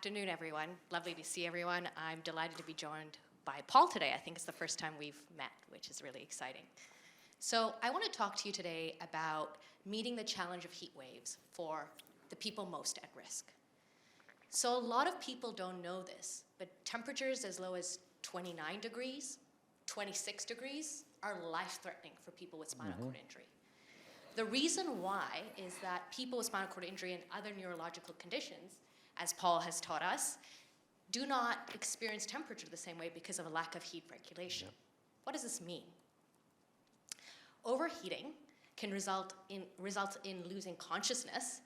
afternoon, everyone. Lovely to see everyone. I'm delighted to be joined by Paul today. I think it's the first time we've met, which is really exciting. So I want to talk to you today about meeting the challenge of heat waves for the people most at risk. So a lot of people don't know this, but temperatures as low as 29 degrees, 26 degrees are life-threatening for people with spinal cord injury. The reason why is that people with spinal cord injury and other neurological conditions, as Paul has taught us, do not experience temperature the same way because of a lack of heat regulation. What does this mean? Overheating can result in losing consciousness,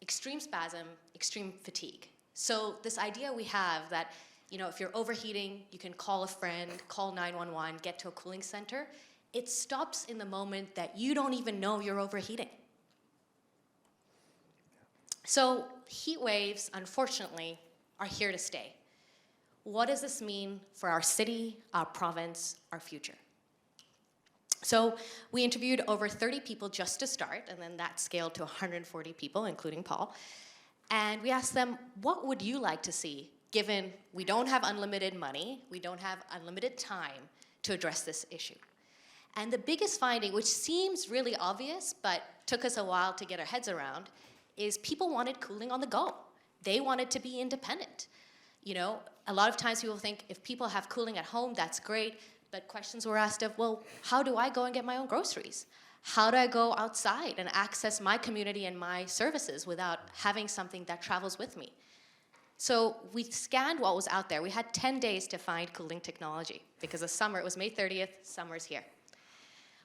extreme spasm, extreme fatigue. So this idea we have that, if you're overheating, you can call a friend, call 911, get to a cooling center. It stops in the moment that you don't even know you're overheating. So heat waves, unfortunately, are here to stay. What does this mean for our city, our province, our future? So we interviewed over 30 people just to start, and then that scaled to 140 people, including Paul. And we asked them, what would you like to see, given we don't have unlimited money, we don't have unlimited time to address this issue? And the biggest finding, which seems really obvious, but took us a while to get our heads around, is people wanted cooling on the go. They wanted to be independent. A lot of times people think if people have cooling at home, that's great, but questions were asked of, well, how do I go and get my own groceries? How do I go outside and access my community and my services without having something that travels with me? So we scanned what was out there. We had 10 days to find cooling technology because it was May 30th, summer's here.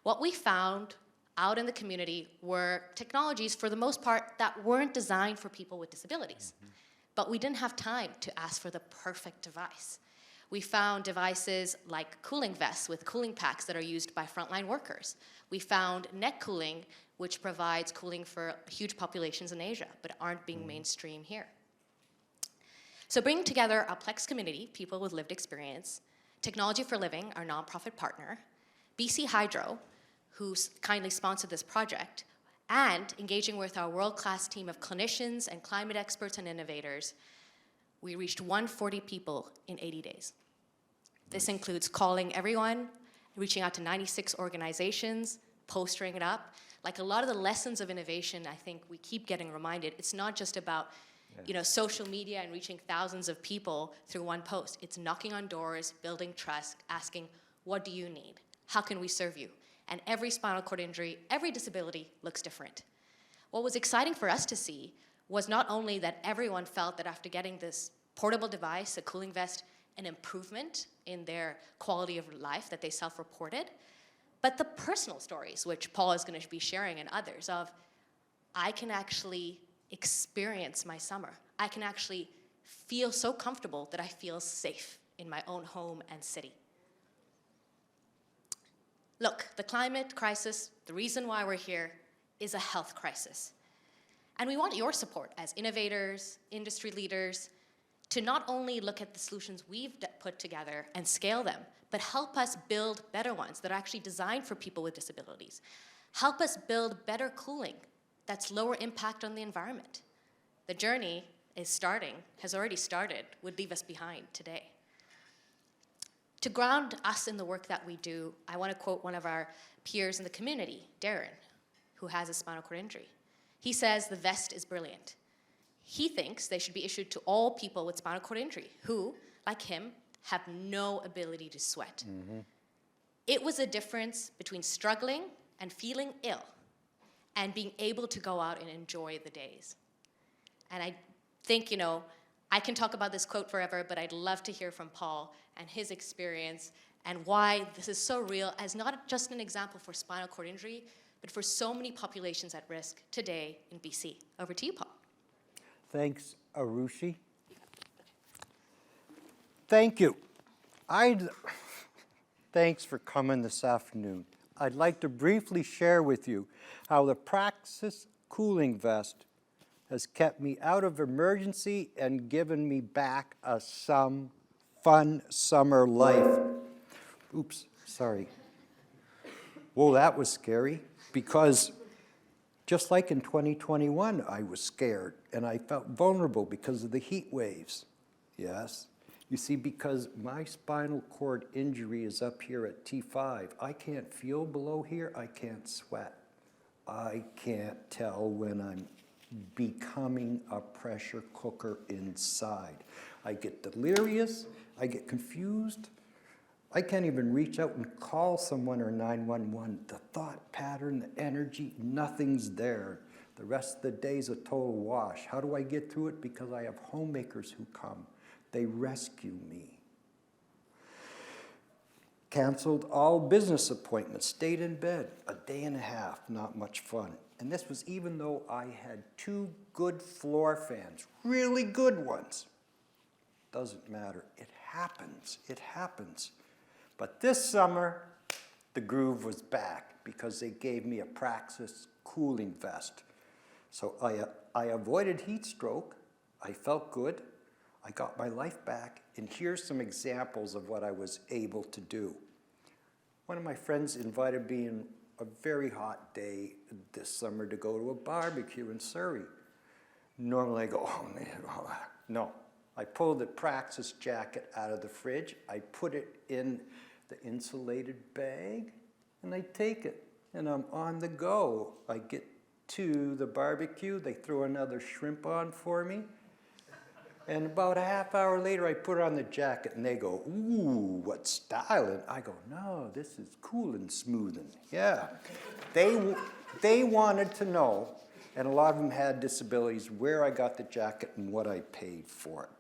What we found out in the community were technologies, for the most part, that weren't designed for people with disabilities. But we didn't have time to ask for the perfect device. We found devices like cooling vests with cooling packs that are used by frontline workers. We found net cooling, which provides cooling for huge populations in Asia, but aren't being mainstream here. So bringing together our Plex community, people with lived experience, Technology for Living, our nonprofit partner, BC Hydro, who kindly sponsored this project, and engaging with our world-class team of clinicians and climate experts and innovators, we reached 140 people in 80 days. This includes calling everyone, reaching out to 96 organizations, postering it up. Like a lot of the lessons of innovation, I think we keep getting reminded, it's not just about social media and reaching thousands of people through one post. It's knocking on doors, building trust, asking, what do you need? How can we serve you? And every spinal cord injury, every disability looks different. What was exciting for us to see was not only that everyone felt that after getting this portable device, a cooling vest, an improvement in their quality of life that they self-reported, but the personal stories, which Paul is going to be sharing and others, of I can actually experience my summer. I can actually feel so comfortable that I feel safe in my own home and city. Look, the climate crisis, the reason why we're here, is a health crisis. And we want your support as innovators, industry leaders, to not only look at the solutions we've put together and scale them, but help us build better ones that are actually designed for people with disabilities. Help us build better cooling that's lower impact on the environment. The journey has already started, would leave us behind today. To ground us in the work that we do, I want to quote one of our peers in the community, Darren, who has a spinal cord injury. He says the vest is brilliant. He thinks they should be issued to all people with spinal cord injury who, like him, have no ability to sweat. It was a difference between struggling and feeling ill and being able to go out and enjoy the days. And I think, I can talk about this quote forever, but I'd love to hear from Paul and his experience and why this is so real as not just an example for spinal cord injury, but for so many populations at risk today in BC. Over to you, Paul. Thanks, Arushi. Thank you. Thanks for coming this afternoon. I'd like to briefly share with you how the Praxis cooling vest has kept me out of emergency and given me back some fun summer life. Oops, sorry. Whoa, that was scary, because Just like in 2021, I was scared and I felt vulnerable because of the heat waves. Yes. You see, because my spinal cord injury is up here at T5, I can't feel below here, I can't sweat. I can't tell when I'm becoming a pressure cooker inside. I get delirious, I get confused. I can't even reach out and call someone or 911. The thought pattern, the energy, nothing's there. The rest of the day's a total wash. How do I get through it? Because I have homemakers who come. They rescue me. Canceled all business appointments, stayed in bed a day and a half, not much fun. And this was even though I had 2 good floor fans, really good ones. Doesn't matter, it happens, it happens. But this summer, the groove was back because they gave me a Praxis cooling vest. So I avoided heat stroke, I felt good, I got my life back, and here's some examples of what I was able to do. One of my friends invited me in a very hot day this summer to go to a barbecue in Surrey. Normally I go, oh man, no. I pulled the Praxis jacket out of the fridge, I put it in the insulated bag, and I take it, and I'm on the go. I get to the barbecue, they throw another shrimp on for me, and about a half hour later I put on the jacket, and they go, ooh, what styling. I go, no, this is cool and smoothing. Yeah. They wanted to know, and a lot of them had disabilities, where I got the jacket and what I paid for it.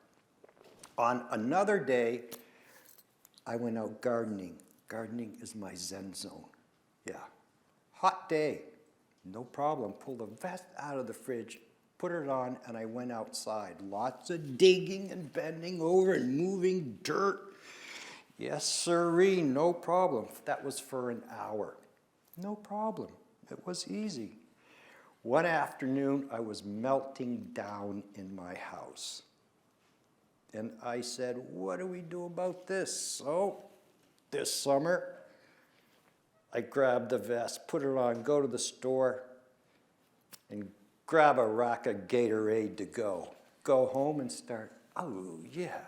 On another day, I went out gardening. Gardening is my zen zone. Yeah. Hot day, no problem. Pulled the vest out of the fridge, put it on, and I went outside. Lots of digging and bending over and moving dirt. Yes, sirree, no problem. That was for an hour. No problem. It was easy. One afternoon, I was melting down in my house. And I said, what do we do about this? So this summer, I grabbed the vest, put it on, go to the store, and grab a rack of Gatorade to go. Go home and start, oh yeah,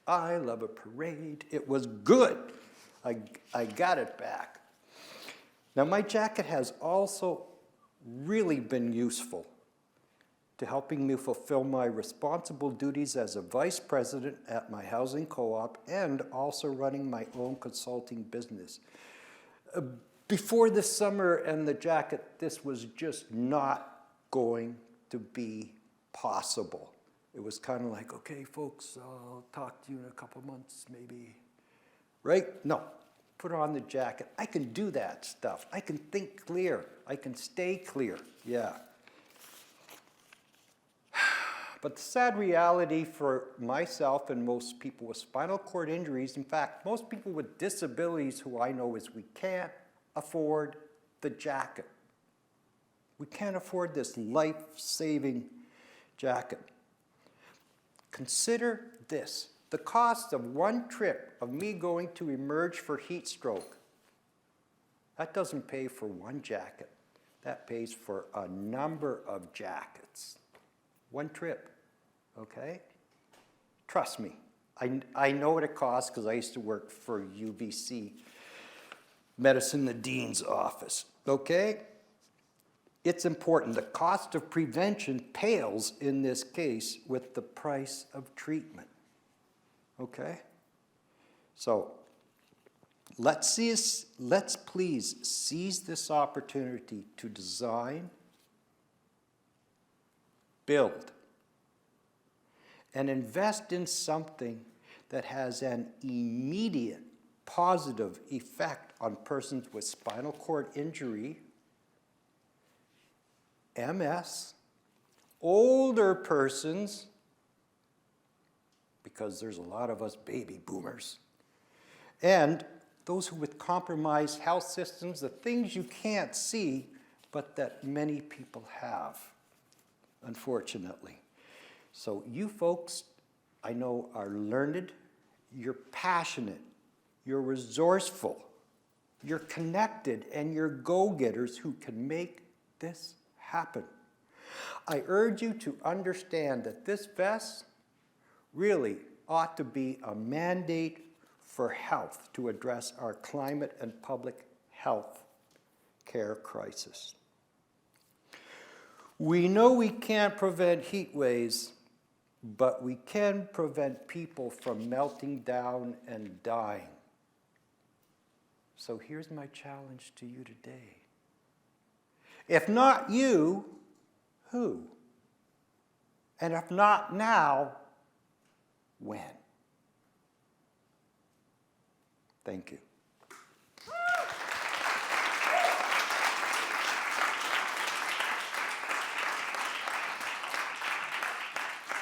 I love a parade. It was good. I got it back. Now my jacket has also really been useful to helping me fulfill my responsible duties as a vice president at my housing co-op and also running my own consulting business. Before this summer and the jacket, this was just not going to be possible. It was kind of like, okay, folks, I'll talk to you in a couple months, maybe. Right? No. Put on the jacket. I can do that stuff. I can think clear. I can stay clear. Yeah. But the sad reality for myself and most people with spinal cord injuries, in fact, most people with disabilities who I know, is we can't afford the jacket. We can't afford this life-saving jacket. Consider this. The cost of one trip of me going to emerge for heat stroke, that doesn't pay for one jacket. That pays for a number of jackets. One trip. Okay? Trust me, I know what it costs because I used to work for UBC Medicine, the dean's office. Okay? It's important. The cost of prevention pales in this case with the price of treatment. Okay? So let's please seize this opportunity to design, build, and invest in something that has an immediate positive effect on persons with spinal cord injury, MS, older persons, because there's a lot of us baby boomers, and those who with compromised health systems, the things you can't see, but that many people have, unfortunately. So you folks, I know, are learned, you're passionate, you're resourceful, you're connected, and you're go-getters who can make this happen. I urge you to understand that this vest really ought to be a mandate for health to address our climate and public health care crisis. We know we can't prevent heat waves, but we can prevent people from melting down and dying. So here's my challenge to you today. If not you, who? And if not now, when? Thank you.